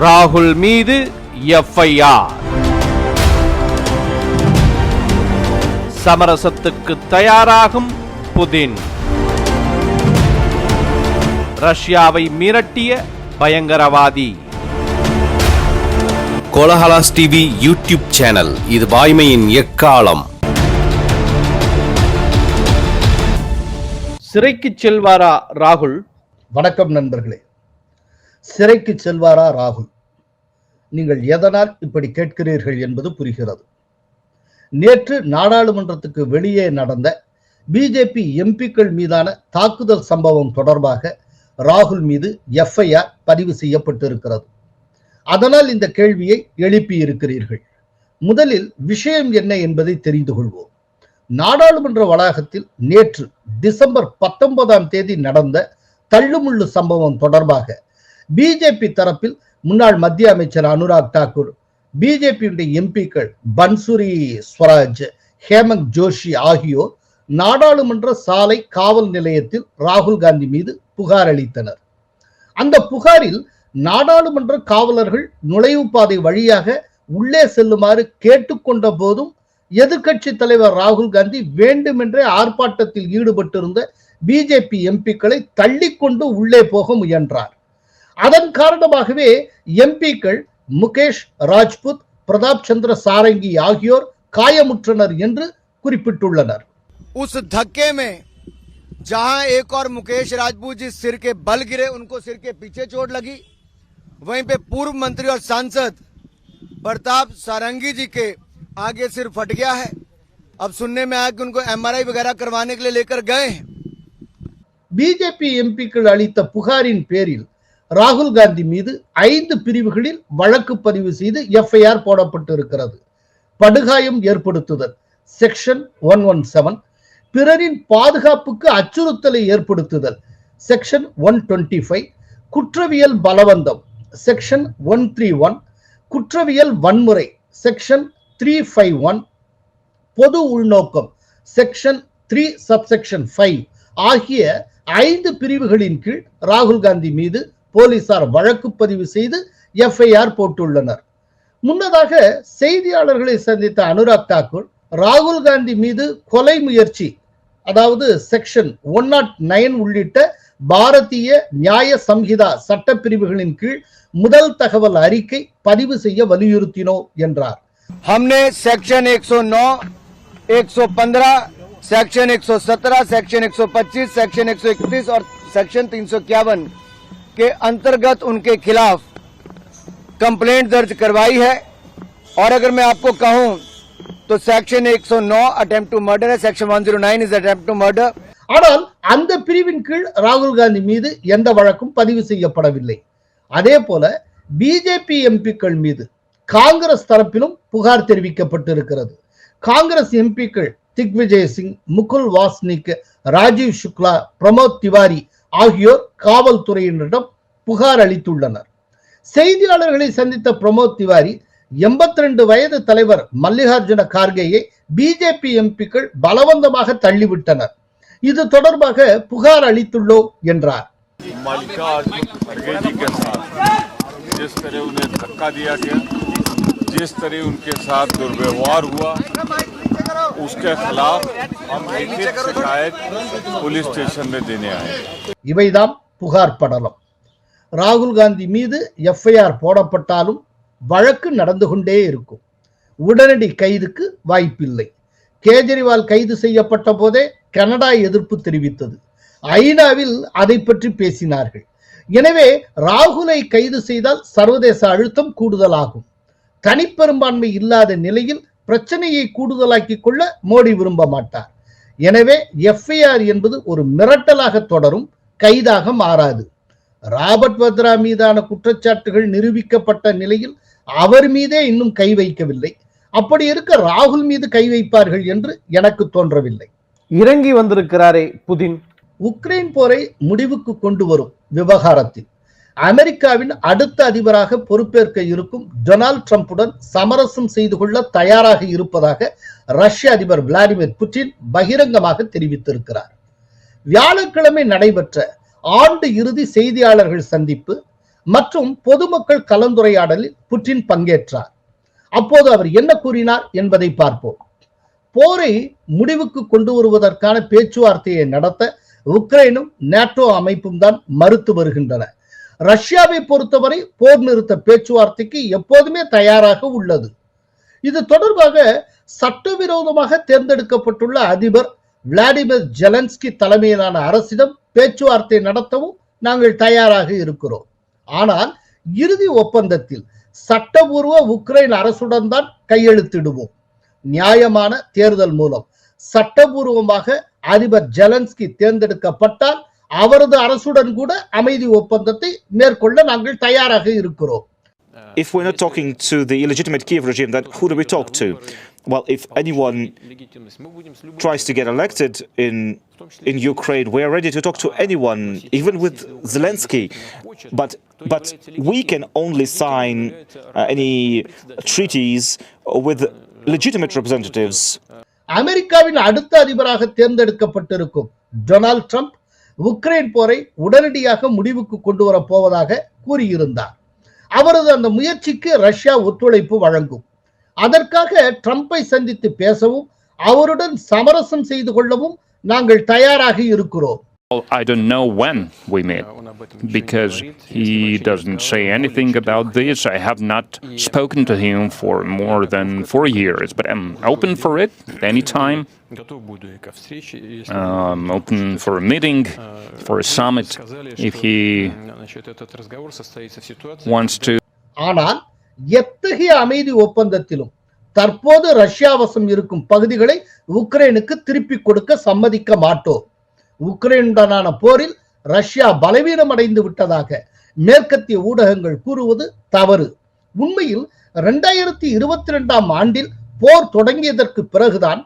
ராகுல் மீது எஃப்ஐஆர். சமரசத்துக்கு தயாராகும் புதின். ரஷ்யாவை மிரட்டிய பயங்கரவாதி. கோலஹலாஸ் டிவி யூடியூப் சேனல், இது வாய்மையின் எக்காலம். சிறைக்கு செல்வாரா ராகுல்? வணக்கம் நண்பர்களே. சிறைக்கு செல்வாரா ராகுல்? நீங்கள் எதனால் இப்படி கேட்கிறீர்கள் என்பது புரிகிறது. நேற்று நாடாளுமன்றத்துக்கு வெளியே நடந்த பிஜேபி எம்பிக்கள் மீதான தாக்குதல் சம்பவம் தொடர்பாக ராகுல் மீது எஃப்ஐஆர் பதிவு செய்யப்பட்டிருக்கிறது. அதனால் இந்த கேள்வியை எழுப்பியிருக்கிறீர்கள். முதலில் விஷயம் என்ன என்பதை தெரிந்து கொள்வோம். நாடாளுமன்ற வளாகத்தில் நேற்று டிசம்பர் 19ஆம் தேதி நடந்த தள்ளுமுள்ளு சம்பவம் தொடர்பாக பிஜேபி தரப்பில் முன்னாள் மத்திய அமைச்சர் அனுராக் தாக்கூர், பிஜேபியுடைய எம்பிக்கள் பன்சுரி ஸ்வராஜ், ஹேமந்த் ஜோஷி ஆகியோர் நாடாளுமன்ற சாலை காவல் நிலையத்தில் ராகுல் காந்தி மீது புகார் அளித்தனர். அந்த புகாரில் நாடாளுமன்ற காவலர்கள் நுழைவு பாதை வழியாக உள்ளே செல்லுமாறு கேட்டுக்கொண்ட போதும் எதிர்கட்சி தலைவர் ராகுல் காந்தி வேண்டுமென்றே ஆர்ப்பாட்டத்தில் ஈடுபட்டிருந்த பிஜேபி எம்பிக்களை தள்ளிக்கொண்டு உள்ளே போக முயன்றார். அதன் காரணமாகவே எம்பிக்கள் முகேஷ் ராஜ்புத், பிரதாப் சந்திர சாரங்கி ஆகியோர் காயமுற்றனர் என்று குறிப்பிட்டுள்ளனர். उस धक्के में जहां एक और मुकेश राजपूत जी सिर के बल गिरे, उनको सिर के पीछे चोट लगी, वहीं पे पूर्व मंत्री और सांसद प्रताप सारंगी जी के आगे सिर फट गया है. अब सुनने में आया कि उनको एमआरआई वगैरह करवाने के लिए लेकर गए हैं. பிஜேபி எம்பிக்கள் அளித்த புகாரின் பேரில் ராகுல் காந்தி மீது 5 பிரிவுகளில் வழக்கு பதிவு செய்து எஃப்ஐஆர் போடப்பட்டிருக்கிறது. படுகாயம் ஏற்படுத்துதல் செக்ஷன் 117, பிறரின் பாதுகாப்புக்கு அச்சுறுத்தலை ஏற்படுத்துதல் செக்ஷன் 125, குற்றவியல் பலவந்தம் செக்ஷன் 131, குற்றவியல் வன்முறை செக்ஷன் 351, பொது உள்நோக்கம் செக்ஷன் 3 சப்செக்ஷன் 5 ஆகிய 5 பிரிவுகளின் கீழ் ராகுல் காந்தி மீது போலீசார் வழக்கு பதிவு செய்து எஃப்ஐஆர் போட்டுள்ளனர். முன்னதாக செய்தியாளர்களை சந்தித்த அனுராக் தாக்கூர் ராகுல் காந்தி மீது கொலை முயற்சி, அதாவது செக்ஷன் 109 உள்ளிட்ட பாரதிய நியாய சம்ஹிதா சட்டப்பிரிவுகளின் கீழ் முதல் தகவல் அறிக்கை பதிவு செய்ய வலியுறுத்தினோம் என்றார். हमने सेक्शन 109, 115, सेक्शन 117, सेक्शन 125, सेक्शन 131 और सेक्शन 351 के अंतर्गत उनके खिलाफ कंप्लेंट दर्ज करवाई है. और अगर मैं आपको कहूं तो सेक्शन 109 अटेम्प्ट टू मर्डर है, section 109 is attempt to murder. ஆனால் அந்த பிரிவின் கீழ் ராகுல் காந்தி மீது எந்த வழக்கும் பதிவு செய்யப்படவில்லை. அதே போல பிஜேபி எம்பிக்கள் மீது காங்கிரஸ் தரப்பிலும் புகார் தெரிவிக்கப்பட்டிருக்கிறது. காங்கிரஸ் எம்பிக்கள் திக்விஜய் சிங், முகுல் வாஸ்னிக், ராஜீவ் சுக்லா, பிரமோத் திவாரி ஆகியோர் காவல்துறையினரிடம் புகார் அளித்துள்ளனர். செய்தியாளர்களை சந்தித்த பிரமோத் திவாரி 82 வயது தலைவர் மல்லிகார்ஜுன கார்கேயை பிஜேபி எம்பிக்கள் பலவந்தமாக தள்ளிவிட்டனர். இது தொடர்பாக புகார் அளித்துள்ளோம் என்றார். जिस तरह उन्हें धक्का दिया गया, जिस तरह उनके साथ दुर्व्यवहार हुआ, उसके खिलाफ हम लिखित शिकायत पुलिस स्टेशन में देने आए. இவைதான் புகார் படலம். ராகுல் காந்தி மீது எஃப்ஐஆர் போடப்பட்டாலும் வழக்கு நடந்து கொண்டே இருக்கும். உடனடி கைதுக்கு வாய்ப்பில்லை. கேஜரிவால் கைது செய்யப்பட்ட போதே கனடா எதிர்ப்பு தெரிவித்தது. ஐநாவில் அதை பற்றி பேசினார்கள். எனவே ராகுலை கைது செய்தால் சர்வதேச அழுத்தம் கூடுதலாகும். தனிப்பெரும்பான்மை இல்லாத நிலையில் பிரச்சனையை கூடுதலாக்கிக் கொள்ள மோடி விரும்ப மாட்டார். எனவே எஃப்ஐஆர் என்பது ஒரு மிரட்டலாக தொடரும், கைதாக மாறாது. ராபர்ட் வத்ரா மீதான குற்றச்சாட்டுகள் நிரூபிக்கப்பட்ட நிலையில் அவர் மீதே இன்னும் கை வைக்கவில்லை. அப்படி இருக்க ராகுல் மீது கை வைப்பார்கள் என்று எனக்கு தோன்றவில்லை. இறங்கி வந்திருக்கிறாரே புதின். உக்ரைன் போரை முடிவுக்கு கொண்டு வரும் விவகாரத்தில் அமெரிக்காவின் அடுத்த அதிபராக பொறுப்பேற்க இருக்கும் டொனால்ட் ட்ரம்புடன் சமரசம் செய்து கொள்ள தயாராக இருப்பதாக ரஷ்ய அதிபர் விளாடிமிர் புட்டின் பகிரங்கமாக தெரிவித்திருக்கிறார். வியாழக்கிழமை நடைபெற்ற ஆண்டு இறுதி செய்தியாளர்கள் சந்திப்பு மற்றும் பொதுமக்கள் கலந்துரையாடலில் புட்டின் பங்கேற்றார். அப்போது அவர் என்ன கூறினார் என்பதை பார்ப்போம். போரை முடிவுக்கு கொண்டு வருவதற்கான பேச்சுவார்த்தையை நடத்த உக்ரைனும் நேட்டோ அமைப்பும் தான் மறுத்து வருகின்றன. ரஷ்யாவை பொறுத்தவரை போர் நிறுத்த பேச்சுவார்த்தைக்கு எப்போதுமே தயாராக உள்ளது. இது தொடர்பாக சட்டவிரோதமாக தேர்ந்தெடுக்கப்பட்டுள்ள அதிபர் விளாடிமிர் ஜெலன்ஸ்கி தலைமையிலான அரசிடம் பேச்சுவார்த்தை நடத்தவும் நாங்கள் தயாராக இருக்கிறோம். ஆனால் இறுதி ஒப்பந்தத்தில் சட்டபூர்வ உக்ரைன் அரசுடன் தான் கையெழுத்திடுவோம். நியாயமான தேர்தல் மூலம் சட்டபூர்வமாக அதிபர் ஜெலன்ஸ்கி தேர்ந்தெடுக்கப்பட்டால் அவரது அரசுடன் கூட அமைதி ஒப்பந்தத்தை மேற்கொள்ள நாங்கள் தயாராக இருக்கிறோம். If we're not talking to the illegitimate Kiev regime, then who do we talk to? Well, if anyone tries to get elected in Ukraine, we are ready to talk to anyone, even with Zelensky. But we can only sign any treaties with legitimate representatives. அமெரிக்காவின் அடுத்த அதிபராக தேர்ந்தெடுக்கப்பட்டிருக்கும் Donald Trump Ukraine போரை உடனடியாக முடிவுக்கு கொண்டு வரப் போவதாக கூறியிருந்தார். அவரது அந்த முயற்சிக்கு ரஷ்யா ஒத்துழைப்பு வழங்கும். அதற்காக ட்ரம்பை சந்தித்து பேசவும் அவருடன் சமரசம் செய்து கொள்ளவும் நாங்கள் தயாராக இருக்கிறோம். I don't know when we meet because he doesn't say anything about this. I have not spoken to him for more than 4 years, but I'm open for it anytime. I'm open for a meeting, for a summit, if he wants to. ஆனால் எத்தகைய அமைதி ஒப்பந்தத்திலும் தற்போது Russia வசம் இருக்கும் பகுதிகளை உக்ரைனுக்கு திருப்பிக் கொடுக்க சம்மதிக்க மாட்டோம். உக்ரைனுடனான போரில் ரஷ்யா பலவீனம் அடைந்து விட்டதாக மேற்கத்திய ஊடகங்கள் கூறுவது தவறு. உண்மையில் 2022ஆம் ஆண்டில் போர் தொடங்கியதற்கு பிறகுதான்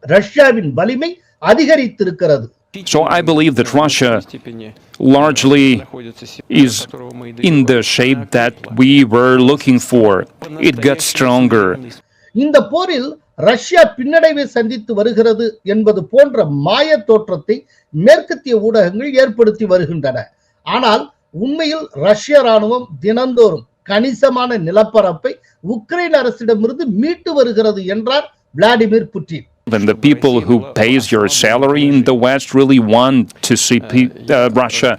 ரஷ்யாவின் வலிமை அதிகரித்திருக்கிறது. So I believe that Russia largely is in the shape that we were looking for. It got stronger. இந்த போரில் ரஷ்யா பின்னடைவை சந்தித்து வருகிறது என்பது போன்ற மாய தோற்றத்தை மேற்கத்திய ஊடகங்கள் ஏற்படுத்தி வருகின்றன. ஆனால் உண்மையில் ரஷ்ய ராணுவம் தினந்தோறும் கணிசமான நிலப்பரப்பை உக்ரைன் அரசிடமிருந்து மீட்டு வருகிறது என்றார் Vladimir Putin. When the people who pays your salary in the West really want to see Russia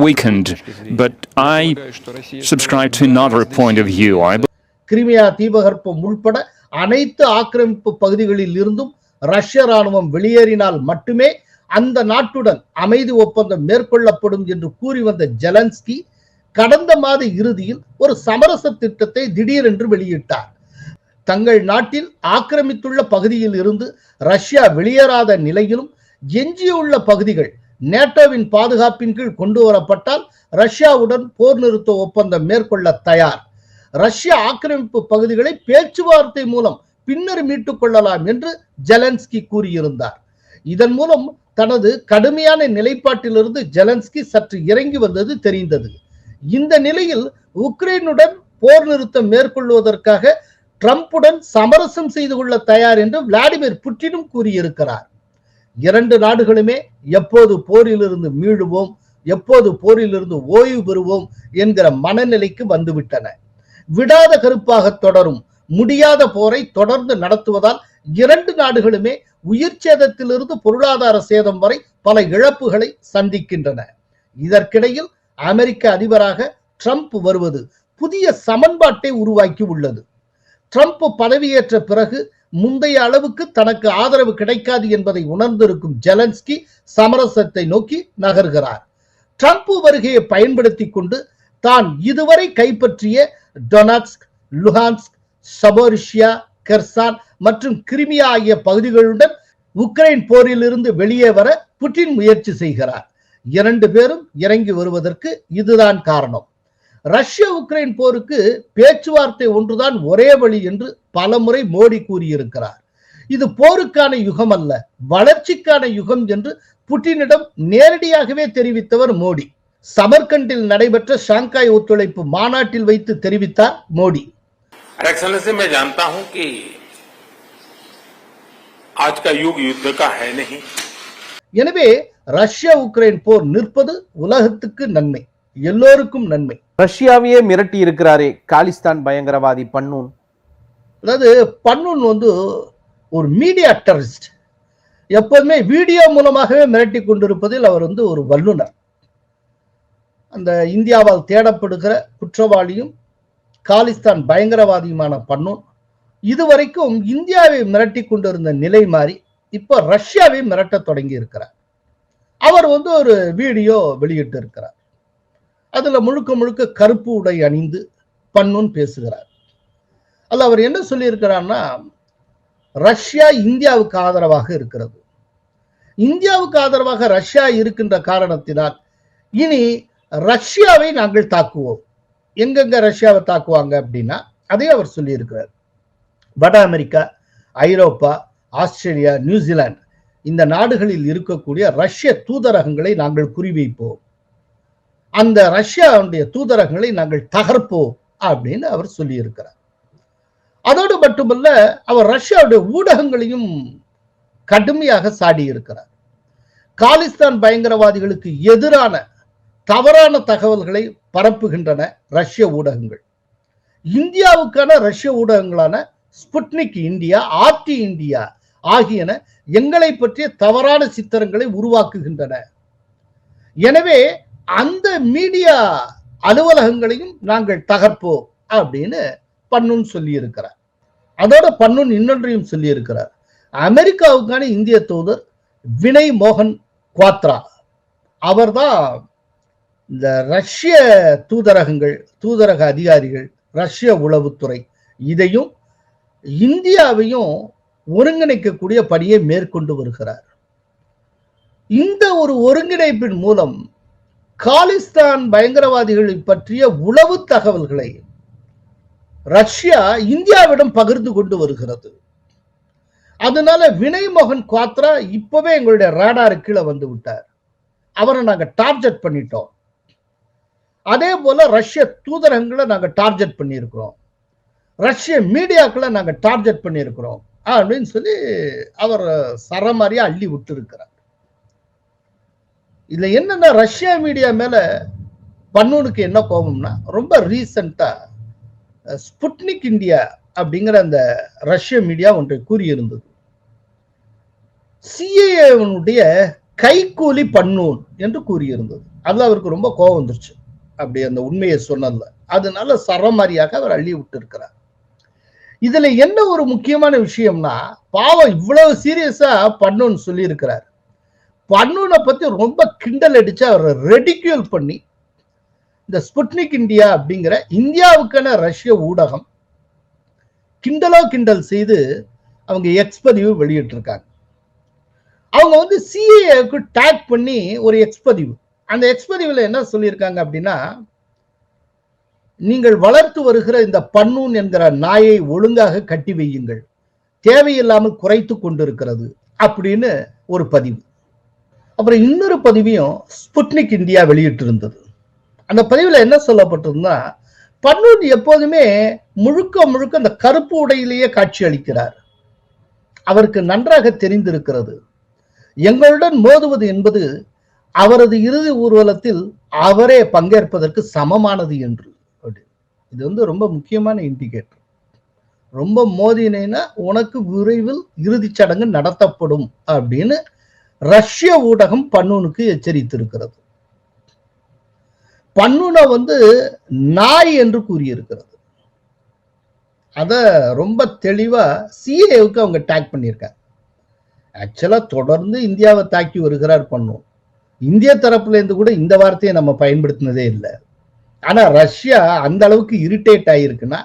weakened, but I subscribe to another point of view. Crimea தீபகற்பம் உள்பட அனைத்து ஆக்கிரமிப்பு பகுதிகளில் இருந்தும் ரஷ்ய ராணுவம் வெளியேறினால் மட்டுமே அந்த நாட்டுடன் அமைதி ஒப்பந்தம் மேற்கொள்ளப்படும் என்று கூறி வந்த ஜெலன்ஸ்கி கடந்த மாத இறுதியில் ஒரு சமரச திட்டத்தை திடீரென்று வெளியிட்டார். தங்கள் நாட்டில் ஆக்கிரமித்துள்ள பகுதியில் இருந்து ரஷ்யா வெளியேறாத நிலையிலும் எஞ்சியுள்ள பகுதிகள் நேட்டோவின் பாதுகாப்பின் கீழ் கொண்டு வரப்பட்டால் ரஷ்யாவுடன் போர் நிறுத்த ஒப்பந்தம் மேற்கொள்ள தயார். ரஷ்ய ஆக்கிரமிப்பு பகுதிகளை பேச்சுவார்த்தை மூலம் பின்னர் மீட்டுக் கொள்ளலாம் என்று ஜெலன்ஸ்கி கூறியிருந்தார். இதன் மூலம் தனது கடுமையான நிலைப்பாட்டிலிருந்து ஜெலன்ஸ்கி சற்று இறங்கி வந்தது தெரிந்தது. இந்த நிலையில் உக்ரைனுடன் போர் நிறுத்தம் மேற்கொள்வதற்காக ட்ரம்புடன் சமரசம் செய்து கொள்ள தயார் என்று விளாடிமிர் புட்டினும் கூறியிருக்கிறார். இரண்டு நாடுகளுமே எப்போது போரிலிருந்து மீளுவோம், எப்போது போரிலிருந்து ஓய்வு பெறுவோம் என்கிற மனநிலைக்கு வந்துவிட்டன. விடாத கருப்பாக தொடரும் முடியாத போரை தொடர்ந்து நடத்துவதால் இரண்டு நாடுகளுமே உயிர் சேதத்திலிருந்து பொருளாதார சேதம் வரை பல இழப்புகளை சந்திக்கின்றன. இதற்கிடையில் அமெரிக்க அதிபராக ட்ரம்ப் வருவது புதிய சமன்பாட்டை உருவாக்கி உள்ளது. ட்ரம்ப் பதவியேற்ற பிறகு முந்தைய அளவுக்கு தனக்கு ஆதரவு கிடைக்காது என்பதை உணர்ந்திருக்கும் ஜெலன்ஸ்கி சமரசத்தை நோக்கி நகர்கிறார். ட்ரம்ப் வருகையை பயன்படுத்தி கொண்டு தான் இதுவரை கைப்பற்றிய டொனட்ஸ்க், லுஹான்ஸ்க், சபோரிஷியா, கெர்சான் மற்றும் கிரிமியா ஆகிய பகுதிகளுடன் உக்ரைன் போரில் இருந்து வெளியே வர புட்டின் முயற்சி செய்கிறார். இரண்டு பேரும் இறங்கி வருவதற்கு இதுதான் காரணம். ரஷ்ய உக்ரைன் போருக்கு பேச்சுவார்த்தை ஒன்றுதான் ஒரே வழி என்று பலமுறை மோடி கூறியிருக்கிறார். இது போருக்கான யுகம் அல்ல, வளர்ச்சிக்கான யுகம் என்று புட்டினிடம் நேரடியாகவே தெரிவித்தவர் மோடி. சமர்கண்டில் நடைபெற்ற ஷாங்காய் ஒத்துழைப்பு மாநாட்டில் வைத்து தெரிவித்தார் மோடி. एक्सेलेंसी मैं जानता हूं कि आज का युग युद्ध का है नहीं. எனவே ரஷ்யா உக்ரைன் போர் நிற்பது உலகத்துக்கு நன்மை. எல்லோருக்கும் நன்மை. ரஷ்யாவையே மிரட்டி இருக்கிறாரே காலிஸ்தான் பயங்கரவாதி பன்னூன். அதாவது பன்னூன் ஒரு மீடியா டெரரிஸ்ட். எப்போதுமே வீடியோ மூலமாகவே மிரட்டி கொண்டிருப்பதில் அவர் ஒரு வல்லுனர். அந்த இந்தியாவால் தேடப்படுகிற குற்றவாளியும் காலிஸ்தான் பயங்கரவாதியுமான பன்னூன் இதுவரைக்கும் இந்தியாவை மிரட்டி கொண்டிருந்த நிலை மாறி இப்ப ரஷ்யாவை மிரட்ட தொடங்கி இருக்கிறார். அவர் ஒரு வீடியோ வெளியிட்டு இருக்கிறார். அதுல முழுக்க முழுக்க கருப்பு உடை அணிந்து பன்னூன் பேசுகிறார். அல்ல, அவர் என்ன சொல்லி இருக்கிறார்னா, ரஷ்யா இந்தியாவுக்கு ஆதரவாக இருக்கிறது. இந்தியாவுக்கு ஆதரவாக ரஷ்யா இருக்கின்ற காரணத்தினால் இனி ரஷ்யாவை நாங்கள் தாக்குவோம். எங்கெங்க ரஷ்யாவை தாக்குவாங்க அப்படின்னா அதையும் அவர் சொல்லி இருக்கிறார். வட அமெரிக்கா, ஐரோப்பா, ஆஸ்திரேலியா, நியூசிலாந்து இந்த நாடுகளில் இருக்கக்கூடிய ரஷ்ய தூதரகங்களை நாங்கள் குறிவைப்போம். அந்த ரஷ்யாவுடைய தூதரகங்களை நாங்கள் தகர்ப்போம் அப்படின்னு அவர் சொல்லி இருக்கிறார். அதோடு மட்டுமல்ல, அவர் ரஷ்யாவுடைய ஊடகங்களையும் கடுமையாக சாடி இருக்கிறார். காலிஸ்தான் பயங்கரவாதிகளுக்கு எதிரான தவறான தகவல்களை பரப்புகின்றன ரஷ்ய ஊடகங்கள். இந்தியாவுக்கான ரஷ்ய ஊடகங்களான ஸ்புட்னிக் இந்தியா, ஆர்டி இந்தியா ஆகியன எங்களை பற்றிய தவறான சித்திரங்களை உருவாக்குகின்றன. எனவே அந்த மீடியா அலுவலகங்களையும் நாங்கள் தகர்ப்போம் அப்படின்னு பன்னூன் சொல்லி இருக்கிறார். அதோட பன்னூன் இன்னொன்றையும் சொல்லி இருக்கிறார். அமெரிக்காவுக்கான இந்திய தூதர் வினய் மோகன் குவாத்ரா அவர்தான் இந்த ரஷ்ய தூதரகங்கள், தூதரக அதிகாரிகள், ரஷ்ய உளவுத்துறை இதையும் இந்தியாவையும் ஒருங்கிணைக்கக்கூடிய பணியை மேற்கொண்டு வருகிறார். இந்த ஒரு ஒருங்கிணைப்பின் மூலம் காலிஸ்தான் பயங்கரவாதிகளை பற்றிய உளவு தகவல்களை ரஷ்யா இந்தியாவிடம் பகிர்ந்து கொண்டு வருகிறது. அதனால வினய் மோகன் குவாத்ரா இப்பவே எங்களுடைய ரேடார் கீழே வந்து விட்டார். அவரை நாங்க டார்கெட் பண்ணிட்டோம். அதே போல ரஷ்ய தூதரகங்களை நாங்க டார்கெட் பண்ணியிருக்கிறோம், ரஷ்ய மீடியாக்களை நாங்க டார்கெட் பண்ணியிருக்கிறோம் அப்படின்னு சொல்லி அவர் சரமாரியா அள்ளி விட்டு இருக்கிறார். இதுல என்னன்னா, ரஷ்யா மீடியா மேல பன்னூனுக்கு என்ன கோபம்னா, ரொம்ப ரீசெண்டா ஸ்புட்னிக் இந்தியா அப்படிங்கிற அந்த ரஷ்ய மீடியா ஒன்றை கூறியிருந்தது, சிஏஏனுடைய கைக்கூலி பன்னூன் என்று கூறியிருந்தது. அதுல அவருக்கு ரொம்ப கோபம் வந்துருச்சு, அப்படி அந்த உண்மையை சொன்னதுல. அதனால சரமாரியாக அவர் அள்ளி விட்டு இருக்கிறார். இதுல என்ன ஒரு முக்கியமான விஷயம்னா, பாவம் இவ்வளவு சீரியஸா பன்னூன் சொல்லி இருக்கிறார். பன்னூனை பத்தி ரொம்ப கிண்டல் அடிச்சு அவரை ரெடிக்யூல் பண்ணி இந்த ஸ்புட்னிக் இந்தியா அப்படிங்கிற இந்தியாவுக்கான ரஷ்ய ஊடகம் கிண்டல் செய்து அவங்க எக்ஸ்பதிவு வெளியிட்டு இருக்காங்க. அவங்க சிஏஏக்கு டேக் பண்ணி ஒரு எக்ஸ்பதிவு, அந்த எக்ஸ்பதிவுல என்ன சொல்லியிருக்காங்க அப்படின்னா, நீங்கள் வளர்த்து வருகிற இந்த பன்னூன் என்கிற நாயை ஒழுங்காக கட்டி வையுங்கள், தேவையில்லாமல் குறைத்து கொண்டிருக்கிறது அப்படின்னு ஒரு பதிவு. அப்புறம் இன்னொரு பதிவையும் ஸ்புட்னிக் இந்தியா வெளியிட்டு இருந்தது. அந்த பதிவுல என்ன சொல்லப்பட்டிருந்தா, பன்னூன் எப்போதுமே முழுக்க அந்த கருப்பு உடையிலேயே காட்சி அளிக்கிறார். அவருக்கு நன்றாக தெரிந்திருக்கிறது, எங்களுடன் மோதுவது என்பது அவரது இறுதி ஊர்வலத்தில் அவரே பங்கேற்பதற்கு சமமானது என்று. இது ரொம்ப முக்கியமான இண்டிகேட்டர். ரொம்ப மோதினேன்னா உனக்கு விரைவில் இறுதி சடங்கு நடத்தப்படும் அப்படின்னு ரஷ்ய ஊடகம் பன்னூனுக்கு எச்சரித்திருக்கிறது. பன்னூனை நாய் என்று கூறியிருக்கிறது. அத ரொம்ப தெளிவா சிஏவுக்கு அவங்க டேக் பண்ணியிருக்காங்க. ஆக்சுவலா தொடர்ந்து இந்தியாவை தாக்கி வருகிறார் பன்னூன். இந்திய தரப்புல இருந்து கூட இந்த வார்த்தையை நம்ம பயன்படுத்தினதே இல்லை. ஆனா ரஷ்யா அந்த அளவுக்கு இரிட்டேட் ஆகிருக்குன்னா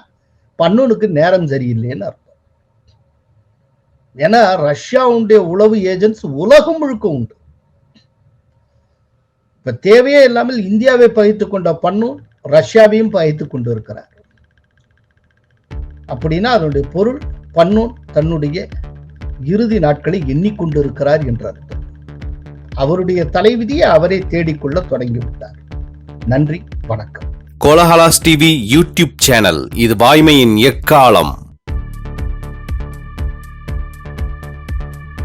பன்னூனுக்கு நேரம் சரியில்லைன்னு அர்த்தம். ஏன்னா ரஷ்யாவுடைய உளவு ஏஜென்ட்ஸ் உலகம் முழுக்க உண்டு. இப்ப தேவையே இல்லாமல் இந்தியாவை பகைத்துக் கொண்ட பன்னூன் ரஷ்யாவையும் பகைத்துக் கொண்டு இருக்கிறார். அப்படின்னா அதனுடைய பொருள், பன்னூன் தன்னுடைய இறுதி நாட்களை எண்ணிக்கொண்டு இருக்கிறார் என்ற அர்த்தம். அவருடைய தலைவிதியை அவரே தேடிக்கொள்ள தொடங்கிவிட்டார். நன்றி, வணக்கம். கோலஹலாஸ் டிவி யூடியூப் சேனல், இது வாய்மையின் எக்காலம்.